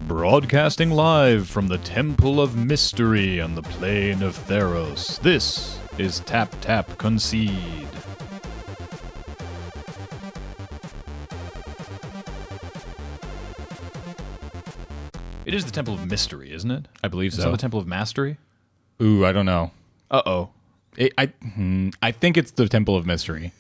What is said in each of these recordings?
Broadcasting live from the Temple of Mystery on the plain of Theros, this is Tap Tap Concede. It is the Temple of Mystery, isn't it? I believe so. Is it the Temple of Mastery? Ooh, I don't know. Uh-oh. I think it's the Temple of Mystery.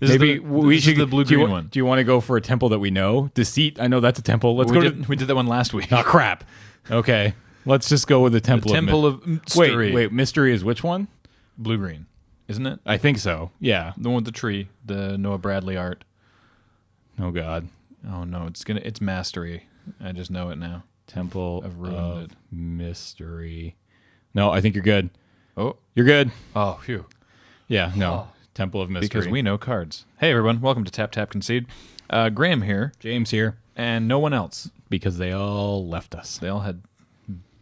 Maybe we should the blue-green one. Do you want to go for a temple that we know? Deceit, I know that's a temple. We did that one last week. Oh, crap. Okay. Let's just go with the Temple of Mystery. Wait, Mystery is which one? Blue-green, isn't it? I think so, yeah. The one with the tree, the Noah Bradley art. Oh, God. Oh, no, it's Mastery. I just know it now. Temple I've ruined it. Mystery. No, I think you're good. Oh. You're good. Oh, phew. Yeah, no. Oh. Temple of Mystery. Because we know cards. Hey, everyone. Welcome to Tap Tap Concede. Graham here. James here. And no one else. Because they all left us. They all had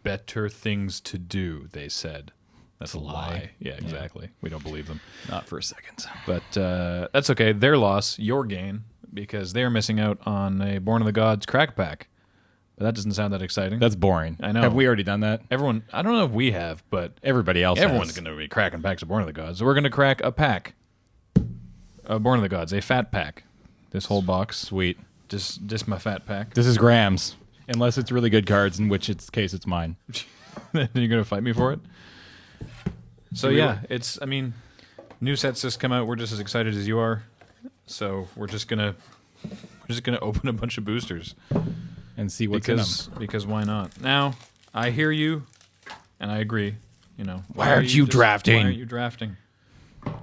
better things to do, they said. That's a lie. Yeah, exactly. Yeah. We don't believe them. Not for a second. But that's okay. Their loss, your gain, because they're missing out on a Born of the Gods crack pack. But that doesn't sound that exciting. That's boring. I know. Have we already done that? Everyone, I don't know if we have, but everyone's going to be cracking packs of Born of the Gods. So we're going to crack a pack of Born of the Gods, a fat pack. This whole box. Sweet. Just my fat pack. This is Graham's. Unless it's really good cards, in which case it's mine. Then you're going to fight me for it? So yeah, new sets just come out. We're just as excited as you are. So we're just gonna open a bunch of boosters and see what's in them. Because why not? Now, I hear you, and I agree. You know, why aren't you drafting? Why aren't you drafting?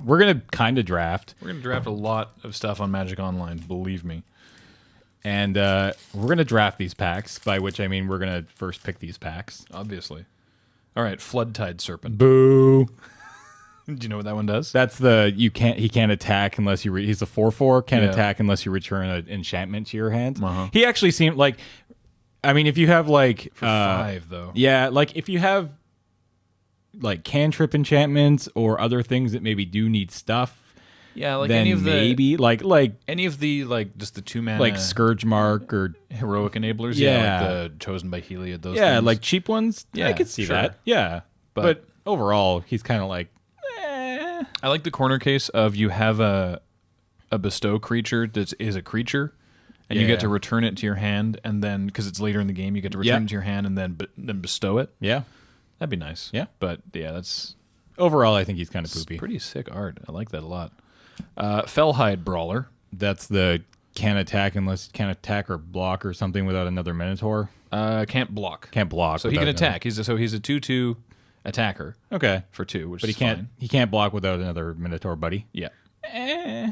We're gonna kind of draft. We're gonna draft a lot of stuff on Magic Online. Believe me. And we're gonna draft these packs. By which I mean we're gonna first pick these packs. Obviously. All right, Floodtide Serpent. Boo. Do you know what that one does? That's he can't attack unless you he's a 4/4, can't attack unless you return an enchantment to your hand. He actually seemed like, I mean, if you have like for 5 though. Yeah, like if you have like cantrip enchantments or other things that maybe do need stuff. Yeah, like then any of the maybe like any of the just the 2 mana like Scourge Mark or heroic enablers. Yeah, like the Chosen by Heliod. Those things. Like cheap ones. Yeah, I could see that. Yeah, but overall, he's kind of like. I like the corner case of you have a bestow creature that is a creature, and you get to return it to your hand, and then because it's later in the game, you get to return it to your hand and then bestow it. Yeah, that'd be nice. Yeah, but yeah, that's overall. I think he's kind of poopy. Pretty sick art. I like that a lot. Fellhide Brawler. That's the can't attack or block or something without another Minotaur. Can't block. Can't block. So he can attack. He's a 2/2 attacker. Okay, for 2, which but is fine. He can't block without another Minotaur buddy. Yeah.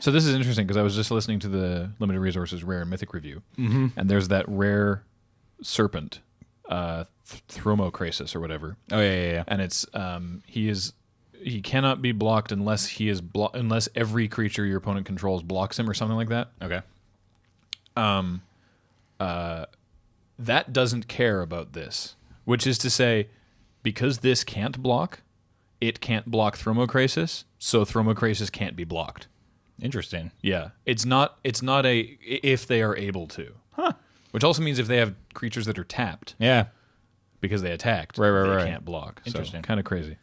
So this is interesting because I was just listening to the Limited Resources Rare and Mythic review, and there's that rare serpent, Thromocrasis or whatever. Oh yeah. And it's he cannot be blocked unless unless every creature your opponent controls blocks him or something like that. Okay. That doesn't care about this, which is to say, because this can't block, it can't block Thromocrasis, so Thromocrasis can't be blocked. Interesting. Yeah. It's not a if they are able to. Huh. Which also means if they have creatures that are tapped. Yeah. Because they attacked. Right. They can't block. Interesting. So, kind of crazy.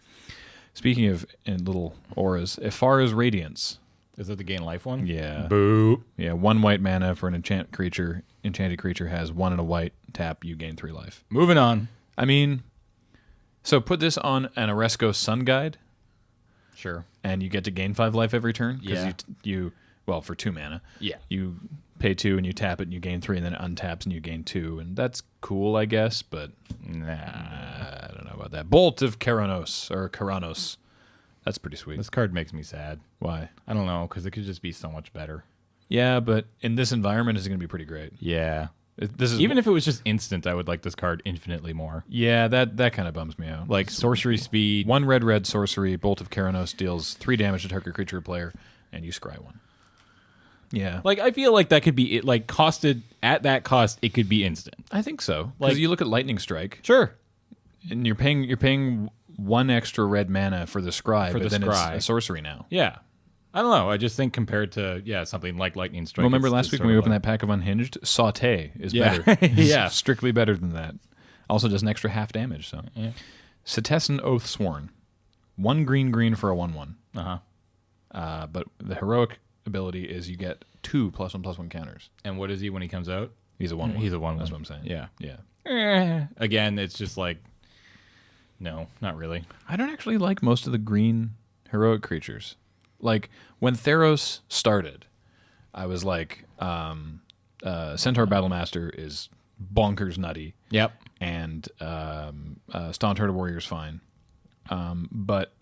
Speaking of little auras, Ifara's Radiance. Is that the gain life one? Yeah. Boo. Yeah, 1 white mana for an enchanted creature has 1 and a white tap, you gain 3 life. Moving on. I mean, so put this on an Oresco Sun Guide. Sure. And you get to gain 5 life every turn. Yeah. You for 2 mana. Yeah. You pay 2 and you tap it and you gain 3 and then it untaps and you gain 2. And that's cool, I guess, but I don't know about that. Bolt of Keranos. That's pretty sweet. This card makes me sad. Why? I don't know, because it could just be so much better. Yeah, but in this environment, it's going to be pretty great. Yeah. This is even if it was just instant, I would like this card infinitely more. Yeah, that kind of bums me out. Like sorcery speed. 1 red sorcery, Bolt of Keranos deals 3 damage to target creature or player, and you scry 1. Yeah. Like, I feel like that could be, like, costed, at that cost, it could be instant. I think so. Like, you look at Lightning Strike. Sure. And you're paying 1 extra red mana for the scry, but then it's a sorcery now. Yeah. I don't know. I just think compared to something like Lightning Strike. Well, remember last week when we opened that pack of Unhinged? Saute is better. Yeah. Strictly better than that. Also does an extra half damage. So, Cetessan Oathsworn. 1 green for a 1/1. But the heroic ability is you get 2 +1/+1 counters. And what is he when he comes out? He's a 1/1. He's a 1/1. That's what I'm saying. Yeah. Again, it's just like, no, not really. I don't actually like most of the green heroic creatures. Like, when Theros started, I was like, Centaur Battlemaster is bonkers nutty. Yep. And Stone-Hearted Warrior's fine. But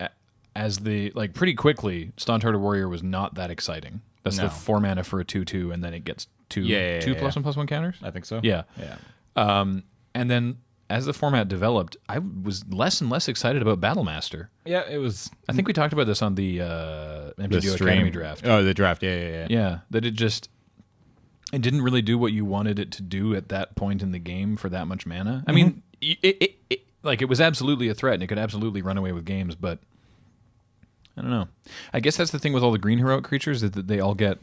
as pretty quickly, Stone-Hearted Warrior was not that exciting. That's the 4 mana for a 2/2, and then it gets 2 +1/+1 counters? I think so. Yeah. And then as the format developed, I was less and less excited about Battlemaster. Yeah, it was. I think we talked about this on the MTGO Academy draft. Oh, the draft. Yeah. Yeah, that it didn't really do what you wanted it to do at that point in the game for that much mana. I mean, it was absolutely a threat, and it could absolutely run away with games, but I don't know. I guess that's the thing with all the green heroic creatures, is that they all get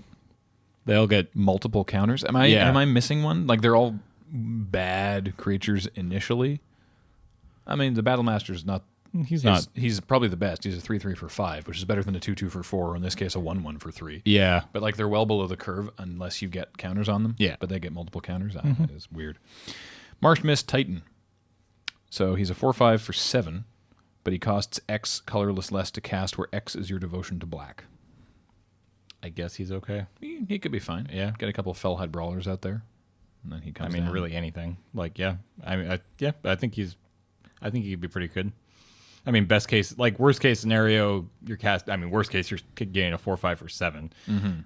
multiple counters. Am I missing one? Like, they're all bad creatures initially. I mean, the Battlemaster's not. He's probably the best. He's a 3/3 for 5, which is better than a 2/2 for 4, or in this case, a 1/1 for 3. Yeah. But like, they're well below the curve unless you get counters on them. Yeah. But they get multiple counters. It's weird. Marsh Mist Titan. So he's a 4/5 for 7, but he costs X colorless less to cast, where X is your devotion to black. I guess he's okay. He could be fine. Yeah. Get a couple of Fellhide Brawlers out there, and then he comes down. Really anything. Like, yeah. I think he could be pretty good. I mean, worst case scenario, worst case, you're getting a 4/5 for 7,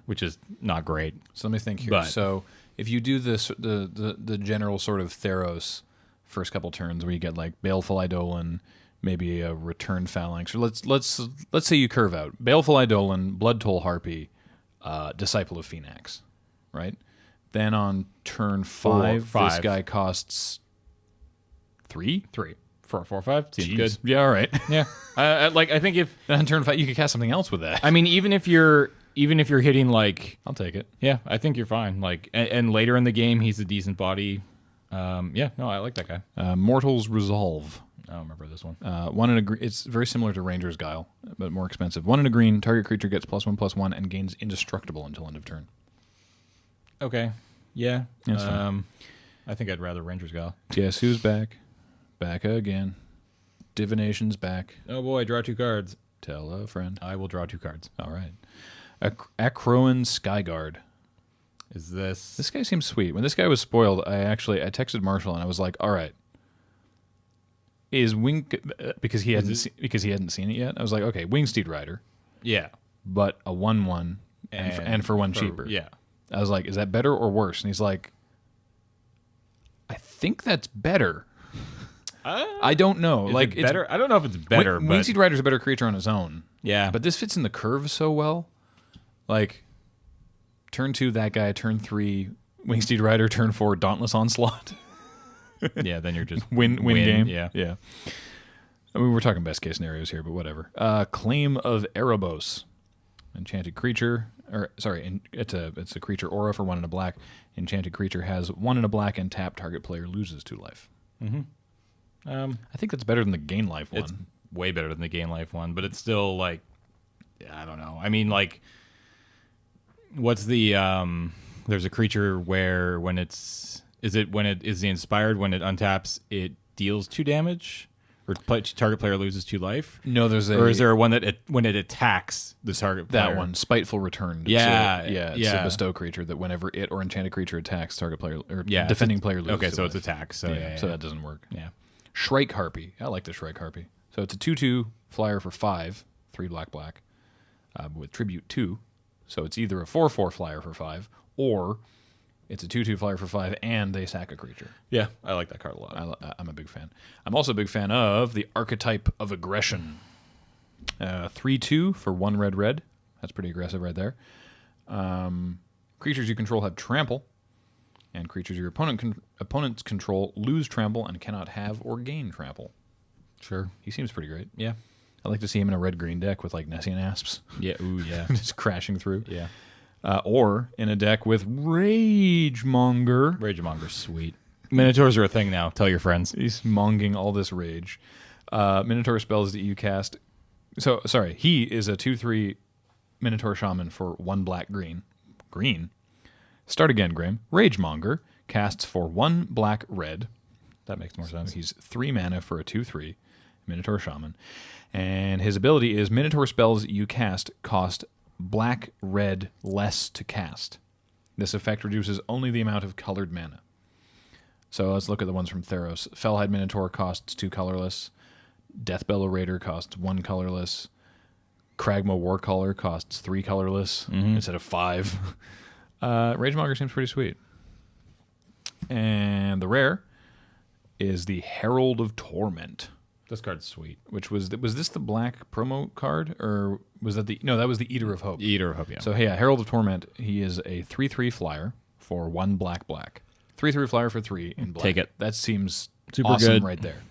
which is not great. So let me think here. So if you do this, the general sort of Theros first couple turns, where you get like Baleful Eidolon, maybe a Returned Phalanx, or let's say you curve out Baleful Eidolon, Blood Toll Harpy, Disciple of Phoenix, right? Then on turn 5, this guy costs 3. For a 4/5 seems Jeez. good. Yeah, all right. Yeah, I think if on turn 5 you could cast something else with that. I mean, even if you're hitting like, I'll take it. Yeah, I think you're fine. Like, and later in the game, he's a decent body. I like that guy. Mortal's Resolve. I don't remember this one. 1 in a green. It's very similar to Ranger's Guile, but more expensive. 1 in a green. Target creature gets +1/+1 and gains indestructible until end of turn. Okay. Yeah. That's fine. I think I'd rather Ranger's Guile. Guess who's back? Back again. Divination's back. Oh boy, draw 2 cards. Tell a friend. I will draw 2 cards. All right. Acroan Skyguard. Is this guy seems sweet. When this guy was spoiled, I texted Marshall and I was like, all right. Is Wing because he hadn't seen it yet. I was like, okay, Wingsteed Rider. Yeah. But a 1/1 and for 1 cheaper. Yeah. I was like, is that better or worse? And he's like, I think that's better. I don't know. Like, it's better. I don't know if it's better. Wingsteed Rider's a better creature on his own. Yeah. But this fits in the curve so well. Like, turn 2, that guy. Turn 3, Wingsteed Rider. Turn 4, Dauntless Onslaught. Yeah, then you're just win game. Yeah. I mean, we're talking best case scenarios here, but whatever. Claim of Erebos. Enchanted creature. It's a creature aura for 1 in a black. Enchanted creature has 1 in a black and tap. Target player loses 2 life. Mm-hmm. I think that's better than the gain life one. It's way better than the gain life one, but it's still like, I don't know. I mean, like, what's the there's a creature where when it is the inspired, when it untaps, it deals 2 damage, or target player loses 2 life. No, is there one that when it attacks the target player? That one, Spiteful Return. It's a bestow creature that whenever it or enchanted creature attacks, target player or defending player loses. Okay, so life. It's attack. So so that doesn't work. Yeah. Shrike Harpy. I like the Shrike Harpy. So it's a 2/2 flyer for 5, 3 black, with tribute 2. So it's either a 4/4 flyer for 5, or it's a 2/2 flyer for 5, and they sack a creature. Yeah, I like that card a lot. I'm a big fan. I'm also a big fan of the Archetype of Aggression. 3/2 for 1 red. That's pretty aggressive right there. Creatures you control have trample, and creatures your opponents control lose trample and cannot have or gain trample. Sure. He seems pretty great. Yeah. I'd like to see him in a red-green deck with like Nessian Asps. Yeah, ooh, yeah. Just crashing through. Yeah. Or in a deck with Ragemonger. Ragemonger's sweet. Minotaurs are a thing now. Tell your friends. He's monging all this rage. Minotaur spells that you cast. So, sorry, he is a 2/3 Minotaur Shaman for 1 black green. Green. Start again, Grim. Ragemonger casts for 1 black red. That makes more sense. He's 3 mana for a 2/3 Minotaur Shaman. And his ability is Minotaur spells you cast cost black red less to cast. This effect reduces only the amount of colored mana. So let's look at the ones from Theros. Fellhide Minotaur costs 2 colorless. Deathbellow Raider costs 1 colorless. Kragma Warcaller costs 3 colorless instead of 5. Ragemonger seems pretty sweet. And the rare is the Herald of Torment. This card's sweet. Which was this the black promo card, or was that that was the Eater of Hope. Eater of Hope, yeah. So yeah, Herald of Torment. He is a 3/3 flyer for 1 black. 3/3 flyer for 3 in black. Take it. That seems super awesome good right there.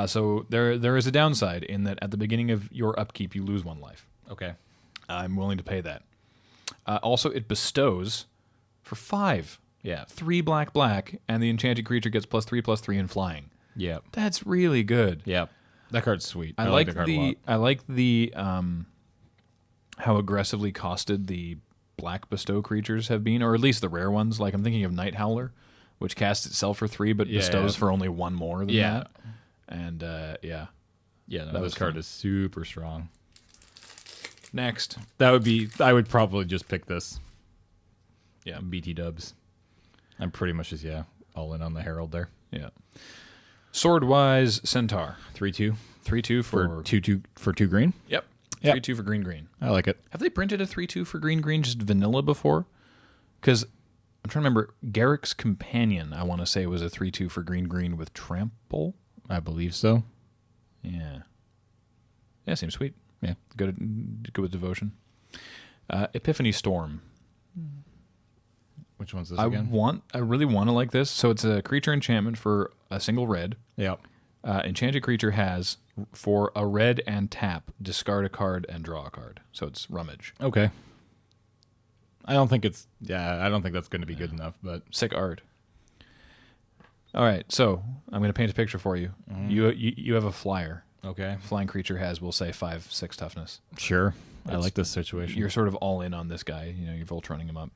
So there is a downside in that at the beginning of your upkeep you lose 1 life. Okay. I'm willing to pay that. Also, it bestows for 5. Yeah. 3 black, and the enchanted creature gets +3/+3 in flying. Yeah. That's really good. Yeah. That card's sweet. I like the how aggressively costed the black bestow creatures have been, or at least the rare ones. Like I'm thinking of Night Howler, which casts itself for 3 but bestows for only 1 more than that. And yeah, no, this card is super strong. Next, I would probably just pick this. Yeah, BT dubs. I'm pretty much just all in on the Herald there. Yeah. Swordwise Centaur. 3/2. 3/2 for 2/2 for 2 green. Yep. 3/2 for green. I like it. Have they printed a 3/2 for green just vanilla before? Because I'm trying to remember. Garrick's Companion, I want to say, was a 3/2 for green with trample. I believe so. Yeah. Yeah, seems sweet. Yeah. Good with devotion. Epiphany Storm. Which one's this again? I really want to like this. So it's a creature enchantment for a single red. Yep. Enchanted creature has for a red and tap, discard a card and draw a card. So it's Rummage. Okay. I don't think that's going to be good enough, but sick art. All right, so I'm going to paint a picture for you. You have a flyer. Okay. Flying creature has, we'll say, 5/6 toughness. Sure. I like this situation. You're sort of all in on this guy. You're Voltroning him up.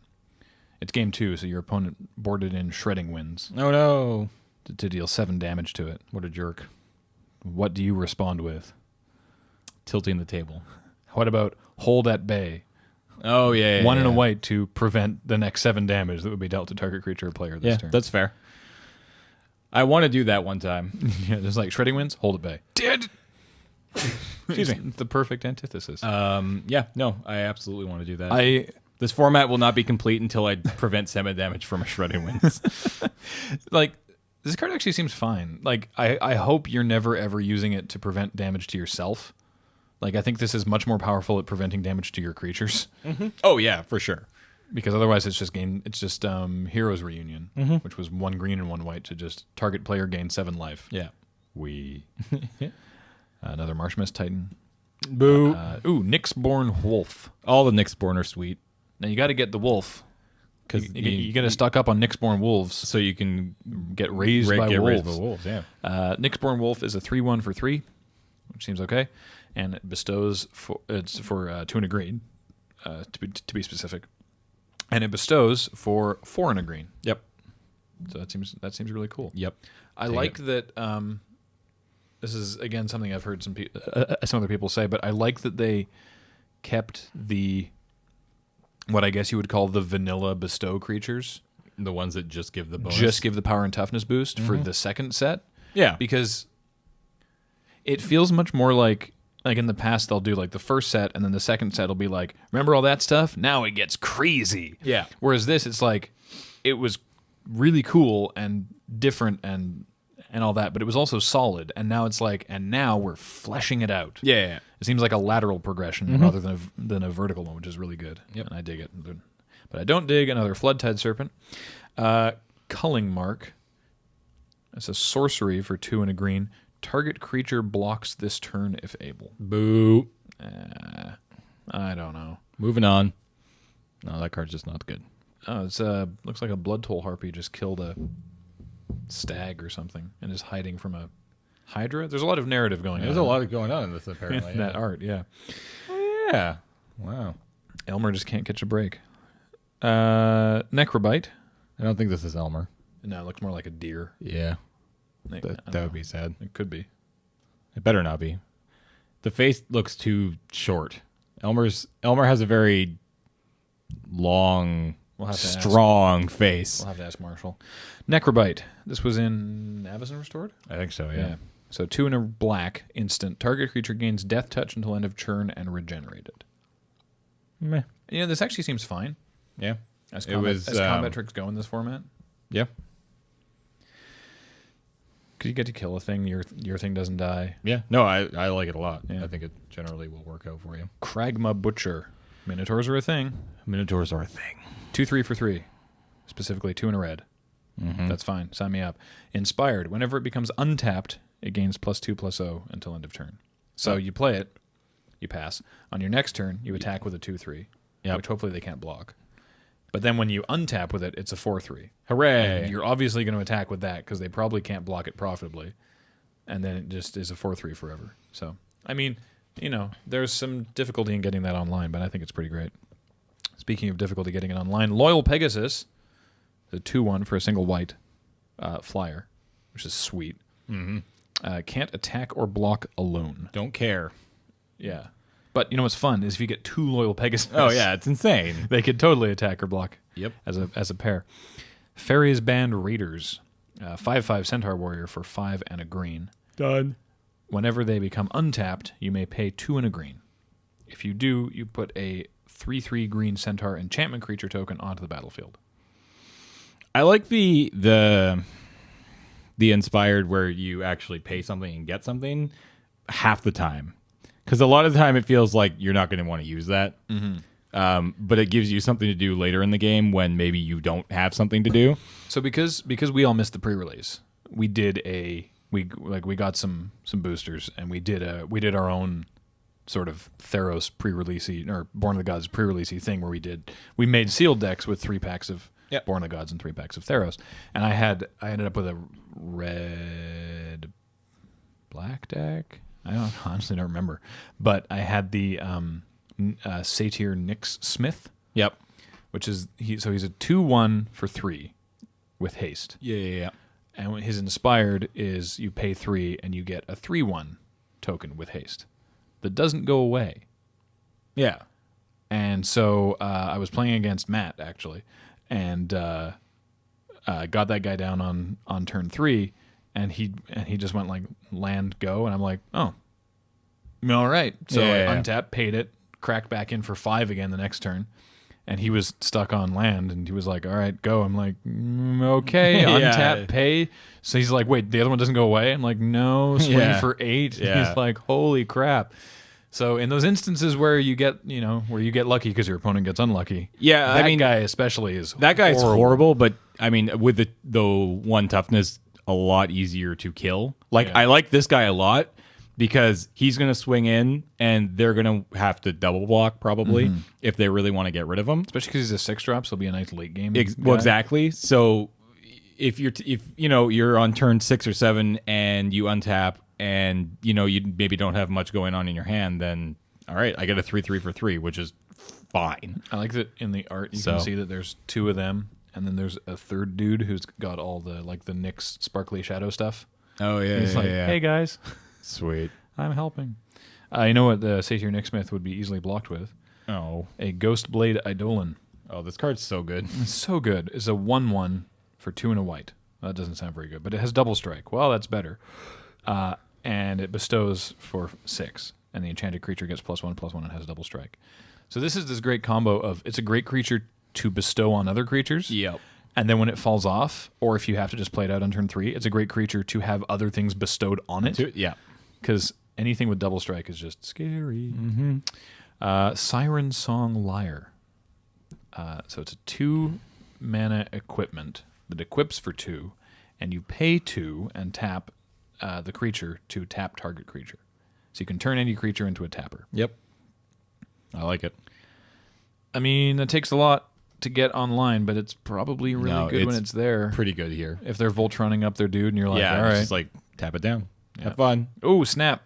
It's game 2, so your opponent boarded in Shredding Winds. Oh, no. To deal 7 damage to it. What a jerk. What do you respond with? Tilting the table. What about Hold at Bay? Oh, yeah. 1 and a white to prevent the next 7 damage that would be dealt to target creature or player this turn. That's fair. I want to do that one time. Yeah, just like Shredding Winds, Hold at Bay. Dead! Excuse me. It's the perfect antithesis. Yeah, no, I absolutely want to do that. This format will not be complete until I prevent 7 damage from a Shredding Winds. Like, this card actually seems fine. Like, I hope you're never, ever using it to prevent damage to yourself. Like, I think this is much more powerful at preventing damage to your creatures. Mm-hmm. Oh, yeah, for sure. Because otherwise it's just Heroes Reunion, which was 1 green and 1 white to just target player, gain 7 life. Yeah. Another Marshmist Titan. Boo. Nyxborn Wolf. All the Nyxborn are sweet. Now you got to get the wolf. Because you got to stock up on Nyxborn Wolves. So you can get raised by wolves. Raised by wolves, yeah. Nyxborn Wolf is a 3/1 for 3, which seems okay. And it bestows for 2 and a green, to be specific. And it bestows for 4 and a green. Yep. So that seems really cool. Yep. I like that. This is again something I've heard some other people say, but I like that they kept what I guess you would call the vanilla bestow creatures, the ones that just give the bonus, just give the power and toughness boost for the second set. Yeah, because it feels much more like in the past they'll do like the first set and then the second set will be like, remember all that stuff? Now it gets crazy. Yeah. Whereas this, it's like it was really cool and different and all that, but it was also solid. And now it's like, and now we're fleshing it out. Yeah. It seems like a lateral progression rather than a vertical one, which is really good. Yep. And I dig it. But I don't dig another Floodtide Serpent. Culling Mark. It's a sorcery for 2 and a green. Target creature blocks this turn if able. Boo. I don't know. Moving on. No, that card's just not good. Oh, it's looks like a Blood Toll Harpy just killed a stag or something and is hiding from a Hydra. There's a lot of narrative going on. There's a lot going on in this, apparently. in that art, yeah. Oh, yeah. Wow. Elmer just can't catch a break. Necrobite. I don't think this is Elmer. No, it looks more like a deer. Yeah. I That don't know. would be sad. It could be. It better not be. The face looks too short. Elmer has a very long, strong face. We'll have to ask Marshall. Necrobite. This was in Avacyn Restored? I think so, yeah. So 2 and a black, instant. Target creature gains death touch until end of turn and regenerated. Meh. This actually seems fine. Yeah. As combat tricks go in this format. Yeah. Because you get to kill a thing, your thing doesn't die. Yeah. No, I like it a lot. Yeah. I think it generally will work out for you. Kragma Butcher. Minotaurs are a thing. Minotaurs are a thing. 2/3 for 3. Specifically 2 and a red. Mm-hmm. That's fine. Sign me up. Inspired. Whenever it becomes untapped, it gains +2/+0 until end of turn. So you play it, you pass. On your next turn, you attack with a 2/3, which hopefully they can't block. But then when you untap with it, it's a 4/3. Hooray! And you're obviously going to attack with that because they probably can't block it profitably. And then it just is a 4/3 forever. So, I mean, there's some difficulty in getting that online, but I think it's pretty great. Speaking of difficulty getting it online, Loyal Pegasus, the 2/1 for a single white flyer, which is sweet. Mm-hmm. Can't attack or block alone. Don't care. Yeah. But you know what's fun is if you get 2 Loyal Pegasus. Oh, yeah, it's insane. They could totally attack or block. Yep. As a pair. Fairies Band Raiders. 5/5 Centaur Warrior for 5 and a green. Done. Whenever they become untapped, you may pay 2 and a green. If you do, you put a 3/3 green Centaur enchantment creature token onto the battlefield. I like the inspired where you actually pay something and get something half the time. Because a lot of the time it feels like you're not going to want to use that. Mm-hmm. But it gives you something to do later in the game when maybe you don't have something to do. So because we all missed the pre-release, we got some boosters and we did our own sort of Theros pre-releasey or Born of the Gods pre-releasey thing where we made sealed decks with 3 packs of Born of the Gods and 3 packs of Theros, and I ended up with a red black deck. I honestly don't remember, but I had the Satyr Nyx Smith. Yep. Which is he's a 2/1 for 3 with haste. Yeah. And his inspired is you pay 3 and you get a 3/1 token with haste that doesn't go away. Yeah. And so I was playing against Matt actually, and got that guy down on turn 3. And he just went like land go, and I'm like, oh, all right. So I untapped, paid it, cracked back in for 5 again the next turn, and he was stuck on land, and he was like, all right, go. I'm like, okay, untap, pay. So he's like, wait, the other one doesn't go away? I'm like, no, swing for 8. Yeah. He's like, holy crap. So in those instances where you get lucky because your opponent gets unlucky, that guy especially is that guy's horrible. But I mean, with the 1 toughness, a lot easier to kill. I like this guy a lot because he's going to swing in and they're going to have to double block probably if they really want to get rid of him. Especially because he's a 6-drop, so he'll be a nice late game. Well, exactly. So if you're on turn 6 or 7 and you untap and you maybe don't have much going on in your hand, then all right, I get a 3/3 for 3, which is fine. I like that in the art you can see that there's 2 of them. And then there's a third dude who's got all the Nyx sparkly shadow stuff. Oh yeah, he's hey guys, sweet, I'm helping. You know what the Satyr Nyx Smith would be easily blocked with? Oh, a Ghost Blade Eidolon. Oh, this card's so good. It's so good. It's a 1/1 for 2 and a white. That doesn't sound very good, but it has double strike. Well, that's better. And it bestows for 6, and the enchanted creature gets +1/+1 and has double strike. So this is this great combo of it's a great creature to bestow on other creatures. Yep. And then when it falls off, or if you have to just play it out on turn 3, it's a great creature to have other things bestowed on it. Yeah. Because anything with double strike is just scary. Mm-hmm. Siren Song Lyre. So it's a 2-mana equipment that equips for 2, and you pay 2 and tap the creature to tap target creature. So you can turn any creature into a tapper. Yep. I like it. I mean, it takes a lot to get online, but it's probably really good when it's there. Pretty good here. If they're Voltroning up their dude and you're like, all right. It's just like, tap it down. Have fun. Oh, snap.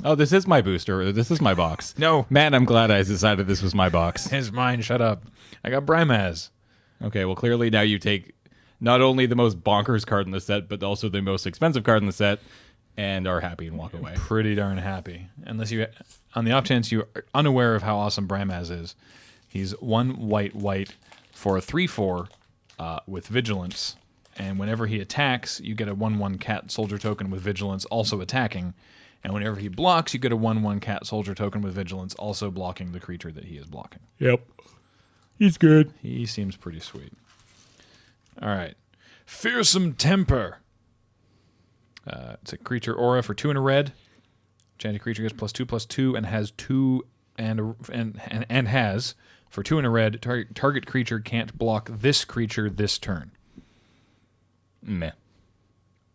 Oh, this is my booster. This is my box. No. Man, I'm glad I decided this was my box. It's mine. Shut up. I got Brimaz. Okay, well, clearly now you take not only the most bonkers card in the set, but also the most expensive card in the set, and are happy and walk away. Pretty darn happy. Unless you, on the off chance you're unaware of how awesome Brimaz is, he's 1 white for a 3/4 with Vigilance. And whenever he attacks, you get a 1/1 cat soldier token with Vigilance also attacking. And whenever he blocks, you get a 1/1 cat soldier token with Vigilance also blocking the creature that he is blocking. Yep. He's good. He seems pretty sweet. All right. Fearsome Temper. It's a creature aura for 2 and a red. Enchanted creature gets +2/+2 and has 2 and has for 2 and a red. Target creature can't block this creature this turn. Meh.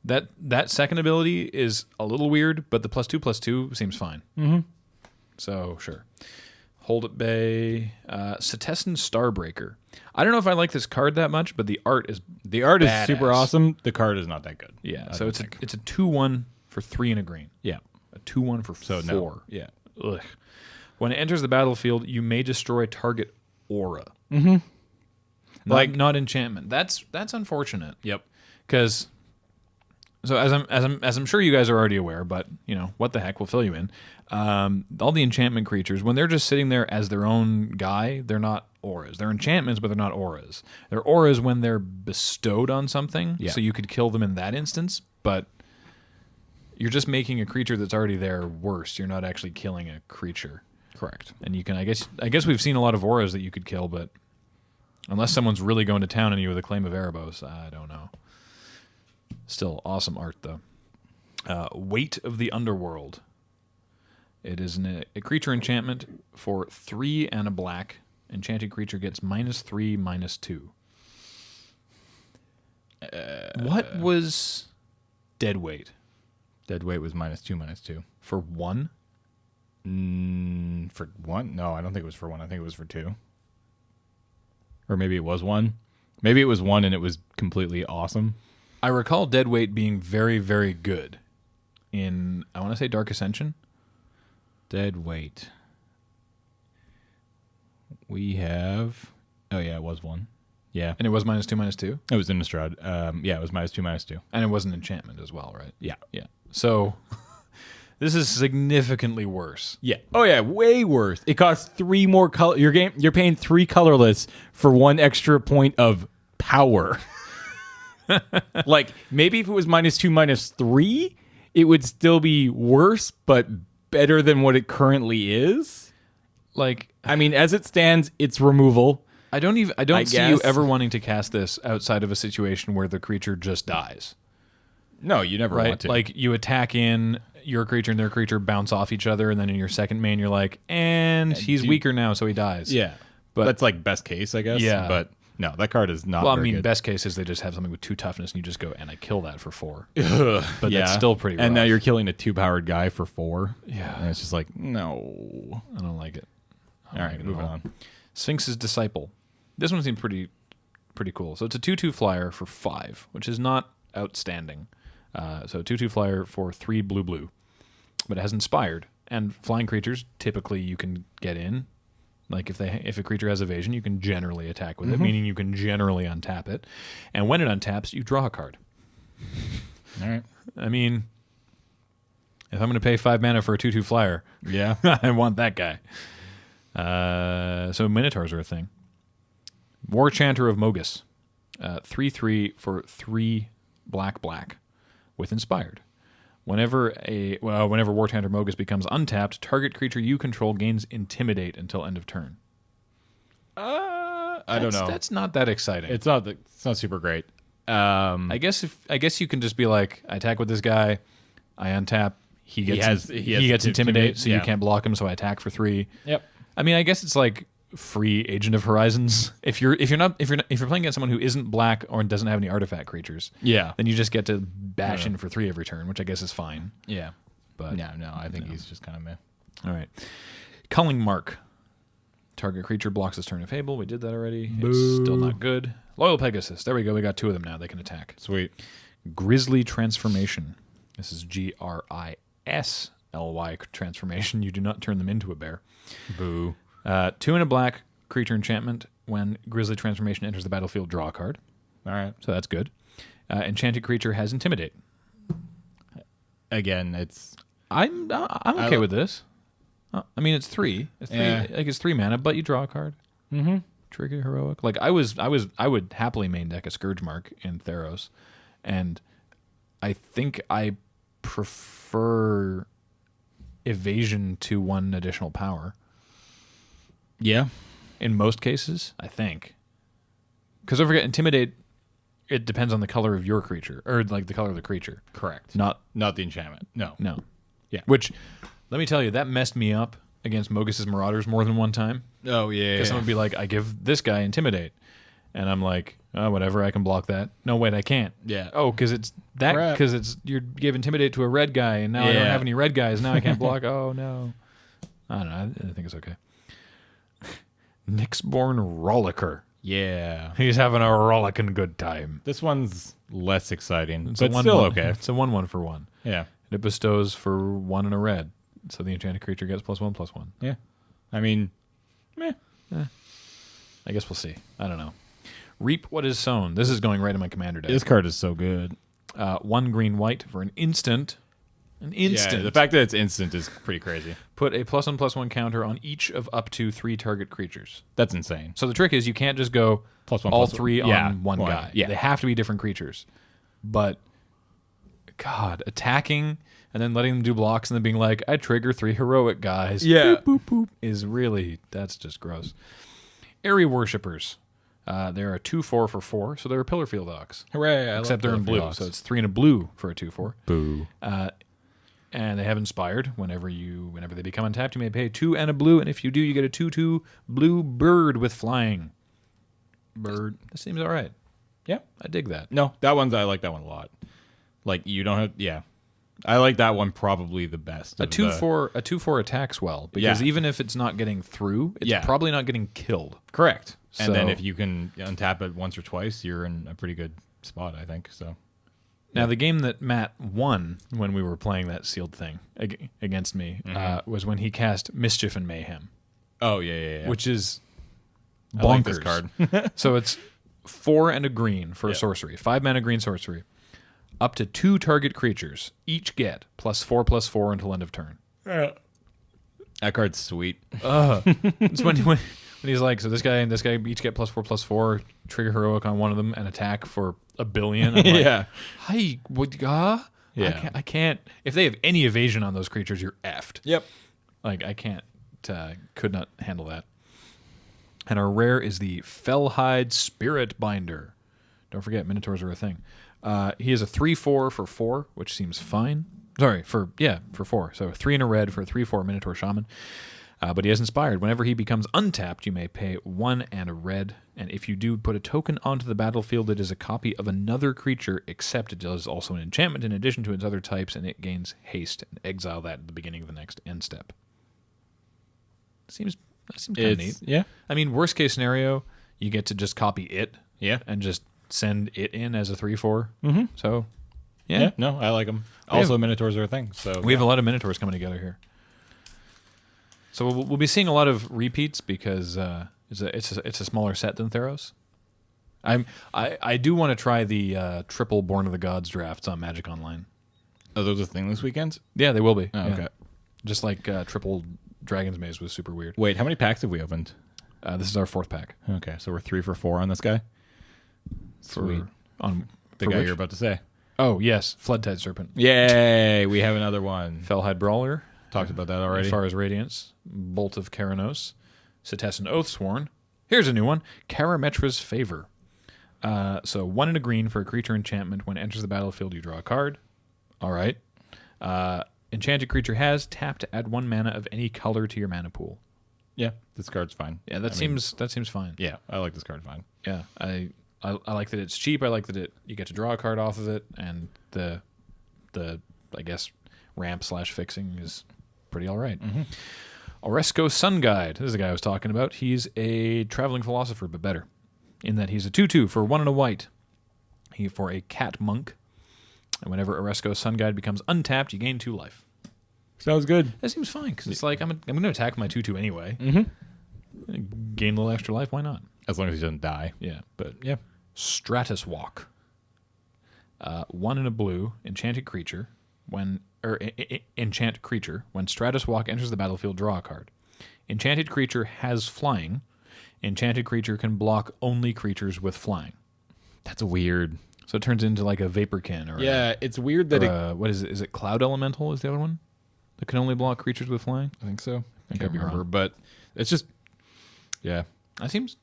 That second ability is a little weird, but the +2/+2 seems fine. Mm-hmm. So sure. Hold at bay. Setessan Starbreaker. I don't know if I like this card that much, but the art is badass. Super awesome. The card is not that good. Yeah. So it's a 2/1 for 3 and a green. Yeah. A 2/1 for 4. No. Yeah. Ugh. When it enters the battlefield, you may destroy target aura. Mm-hmm. Not enchantment. That's unfortunate. Yep. Because so as I'm sure you guys are already aware, but you know what the heck, we'll fill you in. All the enchantment creatures, when they're just sitting there as their own guy, they're not auras. They're enchantments, but they're not auras. They're auras when they're bestowed on something, so you could kill them in that instance. But you're just making a creature that's already there worse. You're not actually killing a creature. Correct. And you can, I guess we've seen a lot of auras that you could kill, but unless someone's really going to town on you with a claim of Erebos, I don't know. Still awesome art, though. Weight of the Underworld. It is a creature enchantment for 3 and a black. Enchanted creature gets -3/-2. What was Deadweight? Deadweight was -2/-2. For 1? For 1? No, I don't think it was for 1. I think it was for 2. Or maybe it was 1. Maybe it was 1 and it was completely awesome. I recall Deadweight being very, very good in, I want to say, Dark Ascension. Deadweight. We have... Oh, yeah, it was 1. Yeah. And it was -2/-2? It was Innistrad. Yeah, it was -2/-2. And it was an enchantment as well, right? Yeah. Yeah. So this is significantly worse. Yeah. Oh, yeah, way worse. It costs 3 more color. You're paying 3 colorless for 1 extra point of power. Like, maybe if it was -2/-3, it would still be worse, but better than what it currently is. Like, I mean, as it stands, it's removal. I don't see you ever wanting to cast this outside of a situation where the creature just dies. No, you never want to. Like, you attack in your creature and their creature bounce off each other, and then in your second main, you're like, and he's weaker now, so he dies. Yeah. But that's like best case, I guess. Yeah. But no, that card is not Well, I very mean, good. best case is they just have something with 2 toughness, and you just go, and I kill that for 4. Ugh, But that's still pretty rough. And now you're killing a 2-powered guy for 4. Yeah. And it's just like, no. I don't like it. All right, moving on. Sphinx's Disciple. This one seems pretty cool. So it's a 2/2 flyer for 5, which is not outstanding. So 2/2 flyer for 3 blue. But it has Inspired. And flying creatures, typically you can get in. Like if a creature has evasion, you can generally attack with it, meaning you can generally untap it. And when it untaps, you draw a card. All right. I mean, if I'm going to pay 5 mana for a 2/2 flyer, Yeah. I want that guy. So Minotaurs are a thing. War Chanter of Mogus. 3/3 for 3 black with Inspired. Whenever War Chanter Mogus becomes untapped, target creature you control gains Intimidate until end of turn. I don't know. That's not that exciting. It's not super great. I guess you can just be like, I attack with this guy, I untap, he gets Intimidate, so you can't block him, so I attack for 3. Yep. I mean, I guess it's like free Agent of Horizons. If you're playing against someone who isn't black or doesn't have any artifact creatures, Yeah. then you just get to bash in for 3 every turn, which I guess is fine. Yeah. But No, I think he's just kind of meh. all right. Culling Mark. Target creature blocks this turn of Fable. We did that already. It's still not good. Loyal Pegasus. There we go. We got 2 of them now. They can attack. Sweet. Grisly Transformation. This is GRISLY transformation. You do not turn them into a bear. Boo. 2 and a black creature enchantment. When Grisly Transformation enters the battlefield, draw a card. All right. So that's good. Enchanted creature has Intimidate. Again, it's... I'm okay with this. I mean, it's 3. It's 3. Yeah. Like it's 3 mana, but you draw a card. Mm-hmm. Trigger heroic. Like I would happily main deck a Scourge Mark in Theros, and I think I prefer evasion to 1 additional power. Yeah. In most cases, I think. Because don't forget, Intimidate, it depends on the color of your creature, or like the color of the creature. Correct. Not the enchantment. No. Yeah. Which, let me tell you, that messed me up against Mogus's Marauders more than one time. Oh, yeah. Because someone would be like, I give this guy Intimidate. And I'm like, oh, whatever, I can block that. No, wait, I can't. Yeah. Oh, because it's that, Crap. because it's you give Intimidate to a red guy, and now I don't have any red guys. Now I can't block. Oh, no. I don't know. I think it's okay. Nyxborn Rollicker. Yeah. He's having a rollicking good time. This one's less exciting, It's but still okay. It's a 1/1 for 1. Yeah. It bestows for 1 and a red. So the enchanted creature gets +1/+1. Yeah. I mean, meh. I guess we'll see. I don't know. Reap what is sown. This is going right in my commander deck. This card is so good. 1 green-white for an instant. An instant. Yeah, the fact that it's instant is pretty crazy. Put a +1/+1 counter on each of up to 3 target creatures. That's insane. So the trick is you can't just go +1/+1. all 3 Yeah, on one guy. Yeah. They have to be different creatures. But, God, attacking and then letting them do blocks and then being like, I trigger 3 heroic guys. Yeah. Boop, boop, boop, is really, that's just gross. Airy Worshippers. There are 2/4 for 4, so they're Pillar Field Dogs. Hooray. Except they're in blue, so it's 3 and a blue for a 2/4. Boo. And they have Inspired. Whenever they become untapped, you may pay 2 and a blue, and if you do, you get a 2/2 blue bird with flying. Bird. That seems all right. Yeah. I dig that. No, I like that one a lot. Like, you don't have... Yeah. I like that one probably the best. A 2/4 attacks well, because even if it's not getting through, it's probably not getting killed. Correct. And then So- if you can untap it once or twice, you're in a pretty good spot, I think. So Now, the game that Matt won when we were playing that sealed thing against me was when he cast Mischief and Mayhem, Oh, yeah. which is bonkers. I like this card. So it's 4 and a green for a sorcery, 5 mana green sorcery. Up to 2 target creatures each get +4/+4 until end of turn. That card's sweet. It's when he's like, so this guy and this guy each get +4/+4, trigger heroic on one of them, and attack for $1 billion. I'm like, Yeah. Hi, what? Yeah. I can't. If they have any evasion on those creatures, you're effed. Yep. Like I can't. Could not handle that. And our rare is the Fellhide Spirit Binder. Don't forget, Minotaurs are a thing. He is a 3/4 for 4, which seems fine. Sorry, for 4. So 3 and a red for a 3/4 Minotaur Shaman. But he has Inspired. Whenever he becomes untapped, you may pay 1 and a red. And if you do put a token onto the battlefield, it is a copy of another creature, except it does also an enchantment in addition to its other types, and it gains haste. And exile that at the beginning of the next end step. That seems kind of neat. Yeah. I mean, worst case scenario, you get to just copy it. Yeah. And just send it in as a 3/4. Mm-hmm. So, Yeah. No, I like them. Also, Minotaurs are a thing. So we have a lot of Minotaurs coming together here. So we'll be seeing a lot of repeats because it's a smaller set than Theros. I do want to try the triple Born of the Gods drafts on Magic Online. Are those a thing this weekend? Yeah, they will be. Oh, yeah. okay. Just like triple Dragon's Maze was super weird. Wait, how many packs have we opened? This is our 4th pack. Okay, so we're 3 for 4 on this guy. Sweet. On The for guy which? you're about to say. Oh yes, Floodtide Serpent. Yay! We have another one. Fellhide Brawler. Talked about that already. As far as Radiance, Bolt of Keranos, Cetessan Oathsworn. Here's a new one, Karametra's Favor. So 1 and a green for a creature enchantment. When it enters the battlefield, you draw a card. All right. Enchanted creature has tap to add 1 mana of any color to your mana pool. Yeah, this card's fine. Yeah, that seems fine. Yeah, I like this card fine. Yeah, I like that it's cheap. I like that you get to draw a card off of it, and the I guess ramp / fixing is pretty all right. Oresco Sun Guide. This is the guy I was talking about. He's a traveling philosopher, but better, in that he's a 2/2 for 1 and a white. For a cat monk, and whenever Oresco Sun Guide becomes untapped, you gain 2 life. Sounds good. That seems fine because it's like I'm going to attack my 2/2 anyway. Gain a little extra life. Why not? As long as he doesn't die. Yeah. But yeah. Stratus Walk. 1 and a blue enchanted creature. Enchant creature. When Stratus Walk enters the battlefield, draw a card. Enchanted creature has flying. Enchanted creature can block only creatures with flying. That's weird. So it turns into like a Vaporkin, or it's weird that what is it? Is it Cloud Elemental? Is the other one that can only block creatures with flying? I think so. I can't remember, but it's just that seems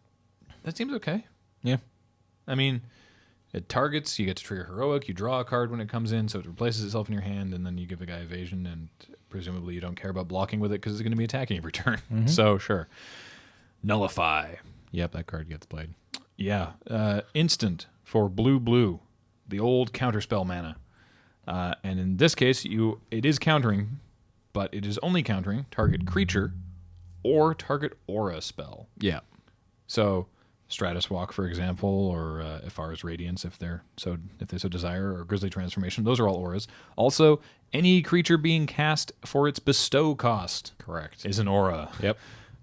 okay. Yeah, I mean, it targets. You get to trigger heroic. You draw a card when it comes in, so it replaces itself in your hand, and then you give the guy evasion, and presumably you don't care about blocking with it because it's going to be attacking every turn. So sure. Nullify. Yep, that card gets played. Yeah, instant for blue, the old counterspell mana, and in this case, it is countering, but it is only countering target creature or target aura spell. Yeah. So Stratus Walk, for example, or Ifara's Radiance, if they so desire, or Grizzly Transformation. Those are all auras. Also, any creature being cast for its bestow cost, Correct, is an aura. Yep.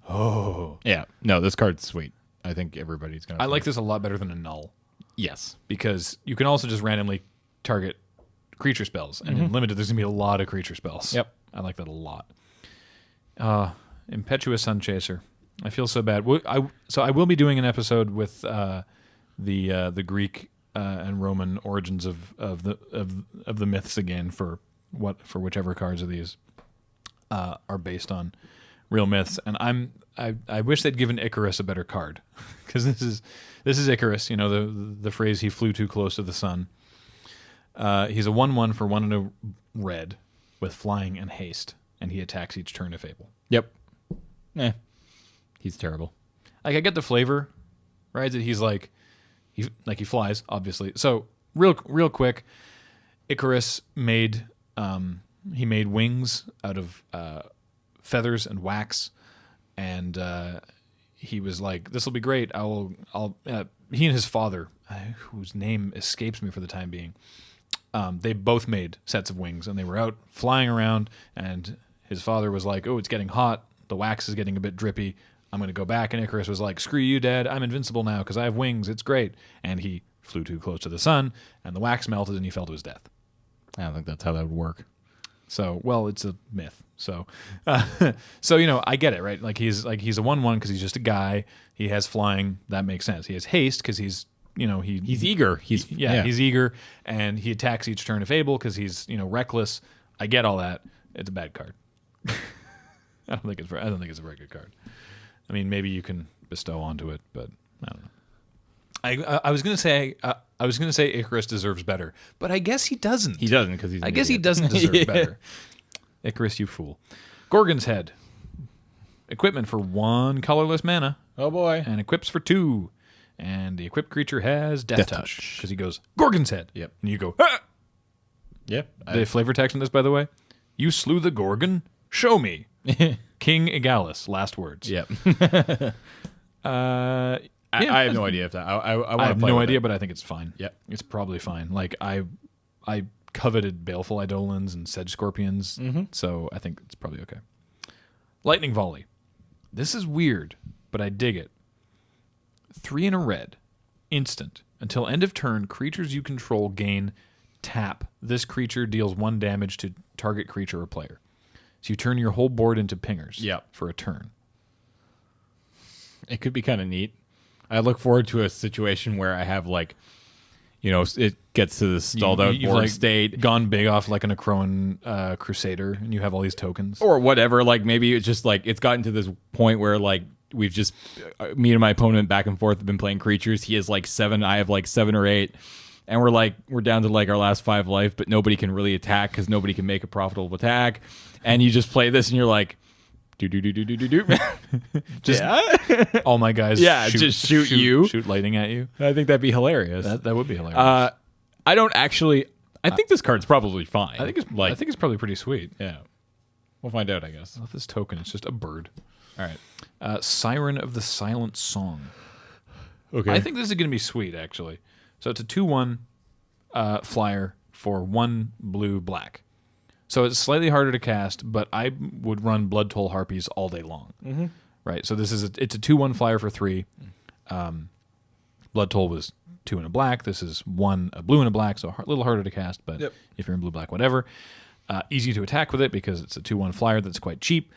Oh, yeah. No, this card's sweet. I think everybody's gonna. I like this a lot better than a null. Yes, because you can also just randomly target creature spells, and in limited, there's gonna be a lot of creature spells. Yep, I like that a lot. Impetuous Sun Chaser. I feel so bad. So I will be doing an episode with the Greek and Roman origins of the myths again for whichever cards of these are based on real myths, and I wish they'd given Icarus a better card, because this is Icarus. You know, the phrase "he flew too close to the sun." He's a 1/1 for 1 and a red with flying and haste, and he attacks each turn if able. Yep. He's terrible. Like, I get the flavor, right? That he flies, obviously. So real quick, Icarus made wings out of feathers and wax, and he was like, "This will be great. He and his father, whose name escapes me for the time being, they both made sets of wings, and they were out flying around, and his father was like, "Oh, it's getting hot. The wax is getting a bit drippy. I'm going to go back." And Icarus was like, "Screw you, Dad. I'm invincible now because I have wings. It's great." And he flew too close to the sun, and the wax melted, and he fell to his death. I don't think that's how that would work. So, well, it's a myth. So, I get it, right? Like he's a 1/1 because he's just a guy. He has flying. That makes sense. He has haste because he's eager. He's eager, and he attacks each turn if able because he's reckless. I get all that. It's a bad card. I don't think it's a very good card. I mean, maybe you can bestow onto it, but I don't know. I was gonna say Icarus deserves better, but I guess he doesn't. He doesn't because he's. I guess he doesn't deserve better. Icarus, you fool. Gorgon's Head. Equipment for 1 colorless mana. Oh boy. And equips for 2. And the equipped creature has Death Touch because he goes Gorgon's Head. Yep. And you go. Ah! Yep. The flavor text in this, by the way. You slew the Gorgon. Show me. King Egalis. Last words. Yep. I have no idea if that. I have no idea, but I think it's fine. Yep. It's probably fine. Like I coveted Baleful Eidolons and Sedge Scorpions, so I think it's probably okay. Lightning Volley. This is weird, but I dig it. 3 and a red. Instant. Until end of turn, creatures you control gain tap. This creature deals 1 damage to target creature or player. So you turn your whole board into pingers for a turn. It could be kind of neat. I look forward to a situation where I have it gets to the stalled out board state. Gone big off like an Necroan Crusader, and you have all these tokens. Or whatever. Like maybe it's just it's gotten to this point where we've just, me and my opponent back and forth have been playing creatures. He has 7, I have 7 or 8. And we're down to our last 5 life, but nobody can really attack because nobody can make a profitable attack. And you just play this and you're like, Just all my guys just shoot you. Shoot lightning at you. I think that'd be hilarious. That would be hilarious. I don't actually. I think this card's probably fine. I think it's probably pretty sweet. Yeah. We'll find out, I guess. With this token, it's just a bird. All right. Siren of the Silent Song. Okay. I think this is going to be sweet, actually. So it's a 2/1 flyer for 1 blue black. So it's slightly harder to cast, but I would run Blood Toll Harpies all day long. Mm-hmm. Right. So it's a 2/1 flyer for 3. Blood Toll was 2 and a black. This is 1 a blue and a black, so a little harder to cast. But if you're in blue black, whatever. Easy to attack with it because it's a 2/1 flyer that's quite cheap.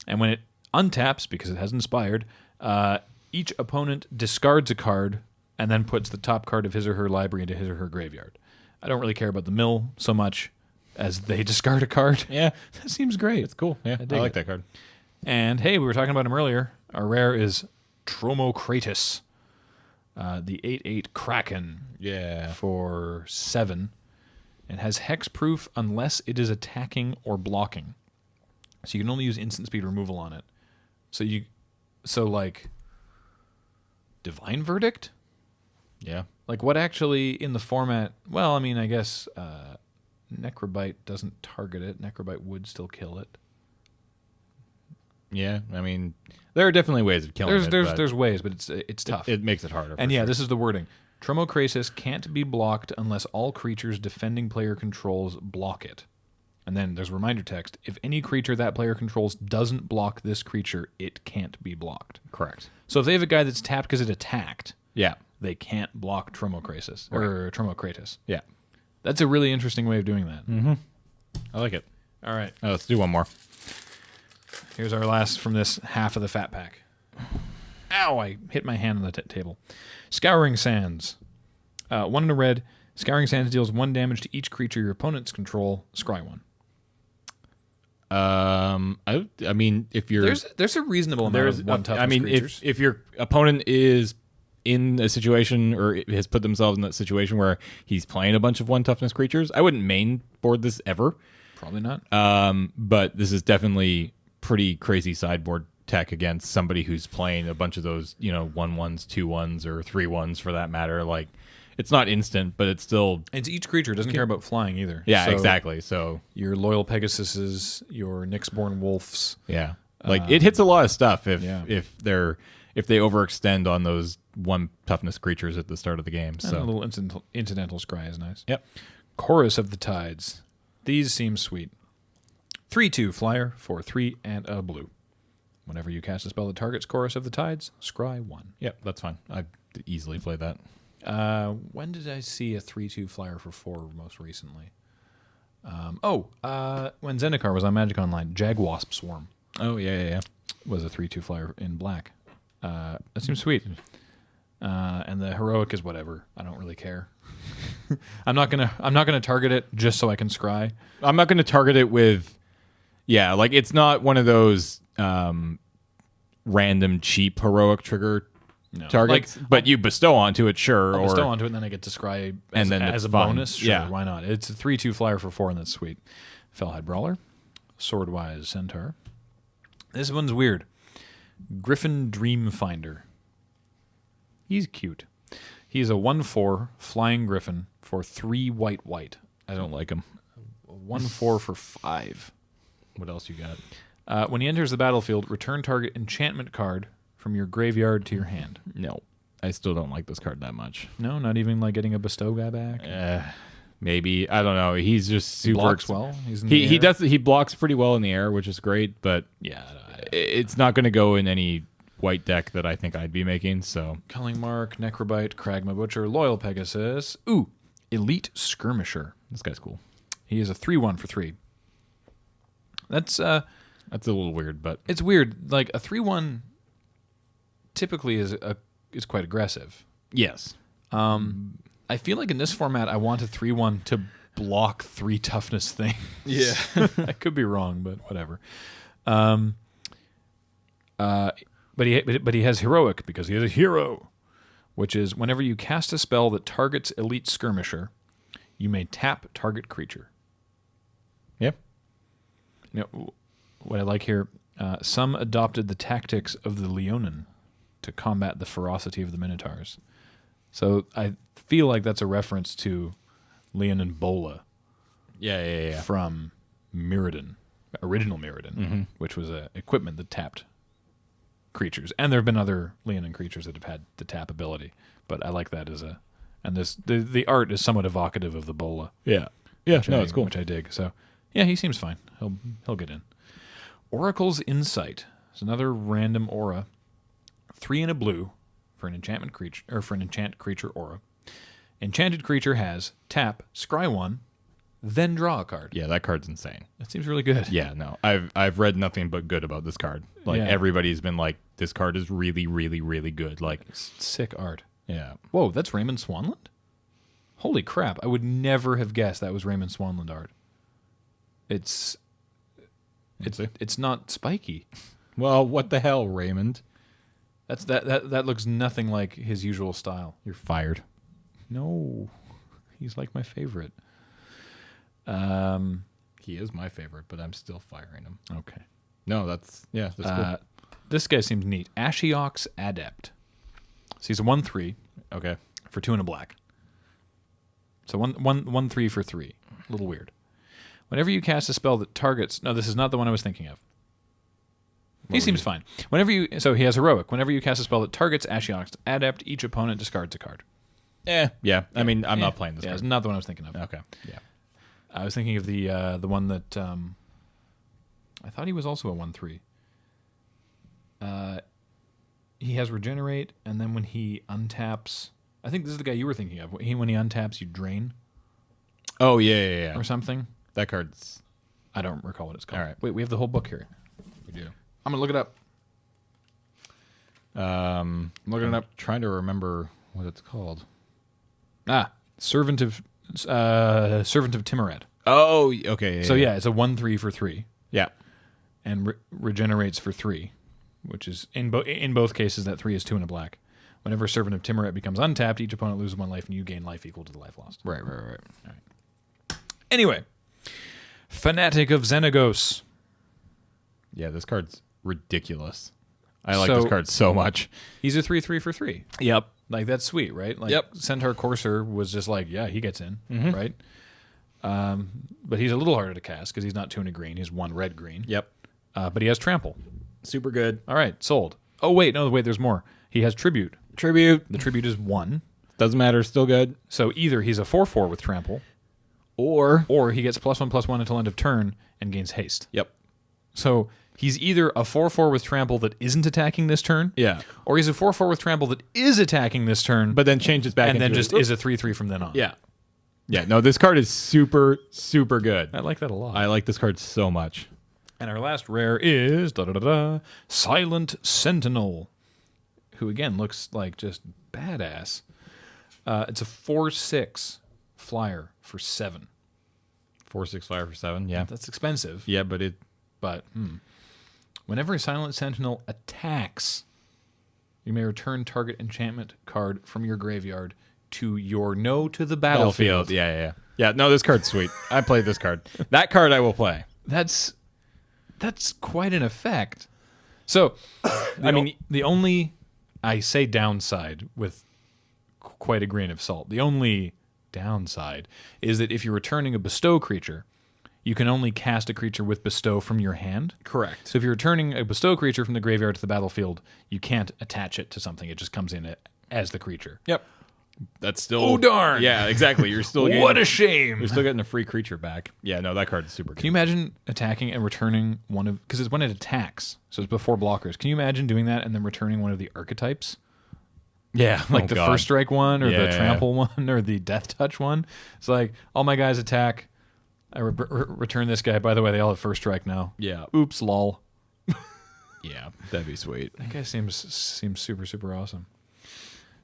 And when it untaps, because it has Inspired, each opponent discards a card and then puts the top card of his or her library into his or her graveyard. I don't really care about the mill so much as they discard a card. Yeah. That seems great. It's cool. Yeah, I like that card. And hey, we were talking about him earlier. Our rare is Tromokratis, the 8/8 Kraken. Yeah. For 7. It has hexproof unless it is attacking or blocking. So you can only use instant speed removal on it. So like Divine Verdict? Yeah. Like what actually in the format? Well, I mean, I guess Necrobite doesn't target it. Necrobite would still kill it. Yeah, I mean, there are definitely ways of killing it. There's ways, but it's tough. It makes it harder. And yeah, this is the wording. Tromokrasis can't be blocked unless all creatures defending player controls block it. And then there's reminder text. If any creature that player controls doesn't block this creature, it can't be blocked. Correct. So if they have a guy that's tapped because it attacked, yeah, they can't block Tromokrasis or Tromokratis. Yeah. That's a really interesting way of doing that. Mm-hmm. I like it. All right. Let's do one more. Here's our last from this half of the fat pack. Ow, I hit my hand on the table. Scouring Sands. 1 in a red. Scouring Sands deals 1 damage to each creature your opponents control. Scry 1. I mean, if you're there's a reasonable amount of 1 toughness creatures. if your opponent is in a situation or has put themselves in that situation where he's playing a bunch of 1 toughness creatures, I wouldn't main board this ever. Probably not. But this is definitely pretty crazy sideboard tech against somebody who's playing a bunch of those, 1/1s, 2/1s, or 3/1s for that matter. Like, it's not instant, but it's still... It's each creature. It doesn't care about flying either. Yeah, so exactly. So your Loyal Pegasuses, your Nyxborn Wolves. Yeah. Like, it hits a lot of stuff if they overextend on those 1 toughness creatures at the start of the game. So a little incidental scry is nice. Yep. Chorus of the Tides. These seem sweet. 3/2 flyer for 3 and a blue. Whenever you cast a spell that targets Chorus of the Tides, scry 1. Yep, that's fine. I'd easily play that. When did I see a 3/2 flyer for 4 most recently? When Zendikar was on Magic Online, Jagwasp Swarm. Oh, yeah. Was a 3/2 flyer in black. That seems sweet. And the heroic is whatever. I don't really care. I'm not gonna target it just so I can scry. I'm not gonna target it with like it's not one of those random cheap heroic trigger targets. But you bestow onto it, sure. I'll bestow onto it and then I get to scry as a bonus. Sure, yeah. Why not? It's a 3/2 flyer for 4 and that's sweet. Fellhide Brawler. Swordwise Centaur. This one's weird. Griffin Dreamfinder. He's cute. He's a 1/4 flying griffin for 3 white. I don't like him. 1/4 for 5. What else you got? When he enters the battlefield, return target enchantment card from your graveyard to your hand. No, I still don't like this card that much. No, not even like getting a bestow guy back. Maybe, I don't know. He's just super. He blocks well. He does. He blocks pretty well in the air, which is great. But yeah, it's not going to go in any white deck that I think I'd be making. So Culling Mark, Necrobite, Kragma Butcher, Loyal Pegasus. Ooh, Elite Skirmisher. This guy's cool. He is a 3/1 for 3. That's a little weird, but it's weird. Like a 3/1 typically is quite aggressive. Yes. I feel like in this format, I want a 3/1 to block 3 toughness things. Yeah. I could be wrong, but whatever. But he has heroic because he is a hero, which is whenever you cast a spell that targets Elite Skirmisher, you may tap target creature. Yep. what I like here, some adopted the tactics of the Leonin to combat the ferocity of the Minotaurs. So I feel like that's a reference to Leon and Bola. Yeah. From Mirrodin, original Mirrodin, which was an equipment that tapped creatures. And there have been other Leonin creatures that have had the tap ability, but I like that as a... And the art is somewhat evocative of the Bola. Yeah. It's cool. Which I dig. So, yeah, he seems fine. He'll get in. Oracle's Insight is another random aura. 3 and a blue for an enchant creature aura. Enchanted creature has tap, scry 1, then draw a card. Yeah, that card's insane. That seems really good. Yeah, no. I've read nothing but good about this card. Like everybody's been like, this card is really, really, really good. Like sick art. Yeah. Whoa, that's Raymond Swanland? Holy crap. I would never have guessed that was Raymond Swanland art. It's not spiky. Well, what the hell, Raymond? That looks nothing like his usual style. You're fired. No. He's like my favorite. He is my favorite, but I'm still firing him. Okay. No, that's cool. This guy seems neat. Ashiok's Adept. So he's a 1/3. Okay. For 2 and a black. So 1/3 for 3. A little weird. Whenever you cast a spell that targets... No, this is not the one I was thinking of. He seems fine. So he has Heroic. Whenever you cast a spell that targets Ashiok's Adept, each opponent discards a card. Yeah. I mean, I'm not playing this card. It's not the one I was thinking of. Okay. Yeah. I was thinking of the one that... I thought he was also a 1/3. He has Regenerate, and then when he untaps... I think this is the guy you were thinking of. When he untaps, you drain. Oh, yeah. Or something. That card's... I don't recall what it's called. All right. Wait, we have the whole book here. We do. I'm going to look it up. I'm looking it up. Trying to remember what it's called. Servant of Timuret. Oh, okay. So yeah, it's a 1/3 for 3. Yeah. And regenerates for 3, which is in both cases that 3 is 2 and a black. Whenever Servant of Timuret becomes untapped, each opponent loses 1 life, and you gain life equal to the life lost. Right. All right. Anyway, Fanatic of Xenagos. Yeah, this card's ridiculous. I like this card so much. He's a 3/3 for 3. Yep. Like, that's sweet, right? Like, yep. Centaur Courser was just like, yeah, he gets in, right? But he's a little harder to cast because he's not 2 and a green. He's 1 red-green. Yep. But he has Trample. Super good. All right, sold. Oh, wait, there's more. He has Tribute. The Tribute is 1. Doesn't matter, still good. So either he's a 4/4 with Trample, or he gets +1/+1 until end of turn and gains haste. Yep. So he's either a 4/4 with Trample that isn't attacking this turn, or he's a 4/4 with Trample that is attacking this turn, but then changes back and then just is a 3/3 from then on. Yeah. No, this card is super, super good. I like that a lot. I like this card so much. And our last rare is Silent Sentinel, who again looks like just badass. It's a 4/6 flyer for 7. 4/6 flyer for 7. Yeah, that's expensive. Yeah, but whenever a Silent Sentinel attacks, you may return target enchantment card from your graveyard to the battlefield. Yeah. No, this card's sweet. I play this card. That card I will play. That's quite an effect. So, the only, I say downside with quite a grain of salt. The only downside is that if you're returning a bestow creature, you can only cast a creature with bestow from your hand. Correct. So if you're returning a bestow creature from the graveyard to the battlefield, you can't attach it to something. It just comes in as the creature. Yep. That's still... Oh, darn. Yeah, exactly. You're still getting... What a shame. You're still getting a free creature back. Yeah, no, that card is super good. Can you imagine attacking and returning one of... Because it's when it attacks, so it's before blockers. Can you imagine doing that and then returning one of the archetypes? Yeah. Like the first strike one, or the trample one, or the death touch one. It's like, all my guys attack. I return this guy. By the way, they all have first strike now. Yeah. Oops, lol. Yeah, that'd be sweet. That guy seems super, super awesome.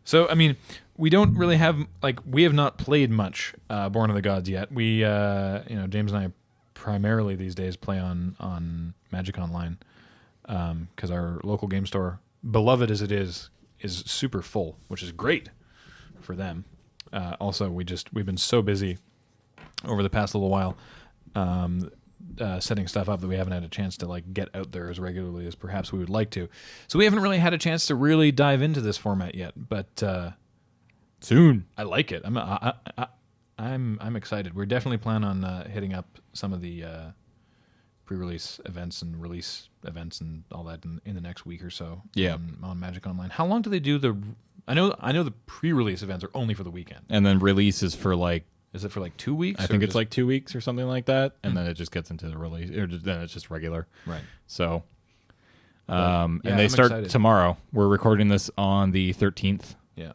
So, I mean, we don't really have, we have not played much Born of the Gods yet. We, James and I primarily these days play on Magic Online because our local game store, beloved as it is super full, which is great for them. Also, we've been so busy over the past little while. setting stuff up that we haven't had a chance to like get out there as regularly as perhaps we would like to. So we haven't really had a chance to really dive into this format yet. But soon, I like it. I'm excited. We're definitely planning on hitting up some of the pre-release events and release events and all that in the next week or so. Yeah, on Magic Online. How long do they do the? I know the pre-release events are only for the weekend, and then release is for like. Is it for like 2 weeks? I think it's like 2 weeks or something like that, and then it just gets into the release, or then it's just regular. Right. So, and they I'm start excited. tomorrow. We're recording this on the 13th. Yeah.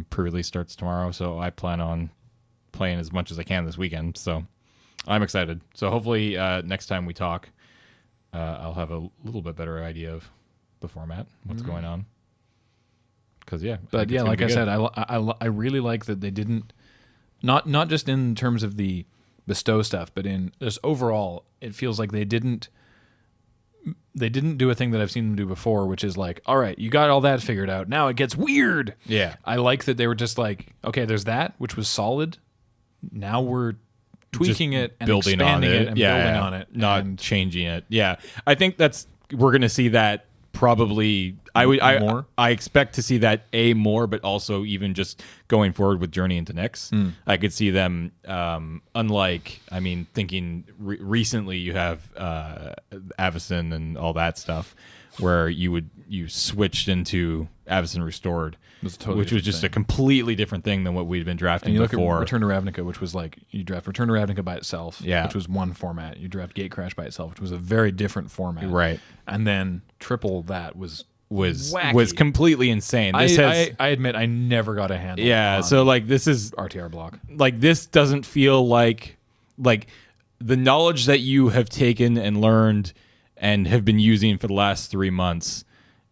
Pre-release starts tomorrow, so I plan on playing as much as I can this weekend. So, I'm excited. So hopefully next time we talk, I'll have a little bit better idea of the format, what's going on. Because but yeah, like I said, I really like that they didn't. Not just in terms of the bestow stuff, but in just overall, it feels like they didn't do a thing that I've seen them do before, which is like, all right, you got all that figured out. Now it gets weird. Yeah. I like that they were just like, okay, there's that, which was solid. Now we're tweaking it and building expanding on it and building on it. Not changing it. Yeah. I think we're going to see that probably. More? I expect to see that more, but also even just going forward with Journey into Nyx, I could see them. Thinking recently, you have Avacyn and all that stuff, where you switched into Avacyn Restored, which was just a completely different thing than what we'd been drafting and you before. Look at Return to Ravnica, which was like you draft Return to Ravnica by itself, which was one format. You draft Gatecrash by itself, which was a very different format, right? And then triple that was completely insane. I admit I never got a handle. Yeah, so like this is RTR block. Like this doesn't feel like the knowledge that you have taken and learned and have been using for the last 3 months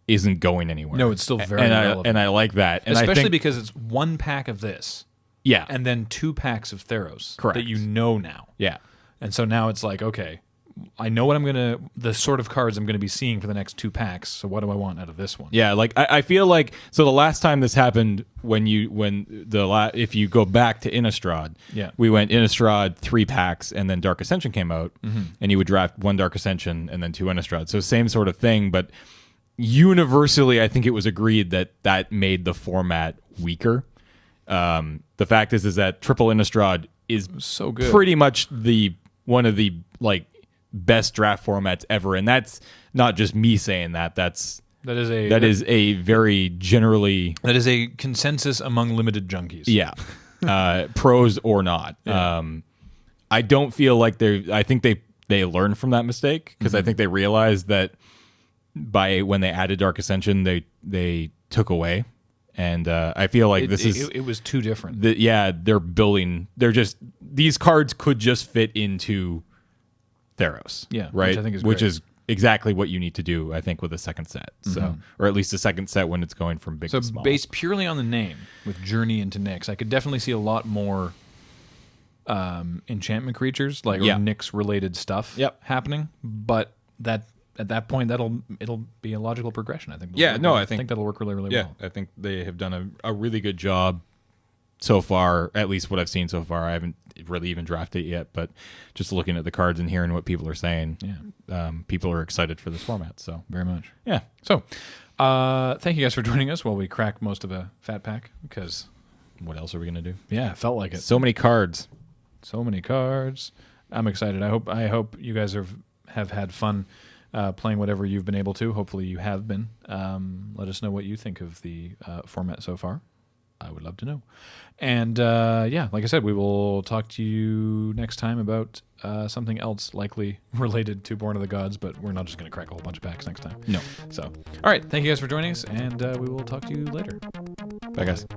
isn't going anywhere. No, it's still very relevant. And I like that. And especially because it's one pack of this. Yeah. And then 2 packs of Theros. Correct. That you know now. Yeah. And so now it's like, okay, I know what the sort of cards I'm going to be seeing for the next 2 packs. So what do I want out of this one? Yeah, like I feel like the last time this happened if you go back to Innistrad, we went Innistrad 3 packs and then Dark Ascension came out, and you would draft 1 Dark Ascension and then 2 Innistrad. So same sort of thing, but universally, I think it was agreed that made the format weaker. The fact is that Triple Innistrad is so good, pretty much one of the like best draft formats ever, and that's not just me saying that. That is a very generally a consensus among limited junkies. Yeah, pros or not. Yeah. I don't feel like I think they learned from that mistake because I think they realized that when they added Dark Ascension, they took away. And I feel like it was too different. They're building. These cards could just fit into Theros. Yeah, right. Which I think is great. Is exactly what you need to do. I think with a second set. So, or at least a second set when it's going from big to small. So based purely on the name with Journey into Nyx, I could definitely see a lot more enchantment creatures or Nyx related stuff happening. But at that point, it'll be a logical progression. I think. I think that'll work really, really well. I think they have done a really good job so far. At least what I've seen so far. I haven't really even drafted it yet, but just looking at the cards and hearing what people are saying, people are excited for this format. So very much. Yeah. So, thank you guys for joining us while we crack most of a fat pack. Because what else are we gonna do? Yeah, it felt like it. So many cards. I'm excited. I hope you guys have had fun. Playing whatever you've been able to. Hopefully you have been. Let us know what you think of the format so far. I would love to know. And like I said, we will talk to you next time about something else likely related to Born of the Gods, but we're not just going to crack a whole bunch of packs next time. No. So, all right. Thank you guys for joining us, and we will talk to you later. Bye, guys.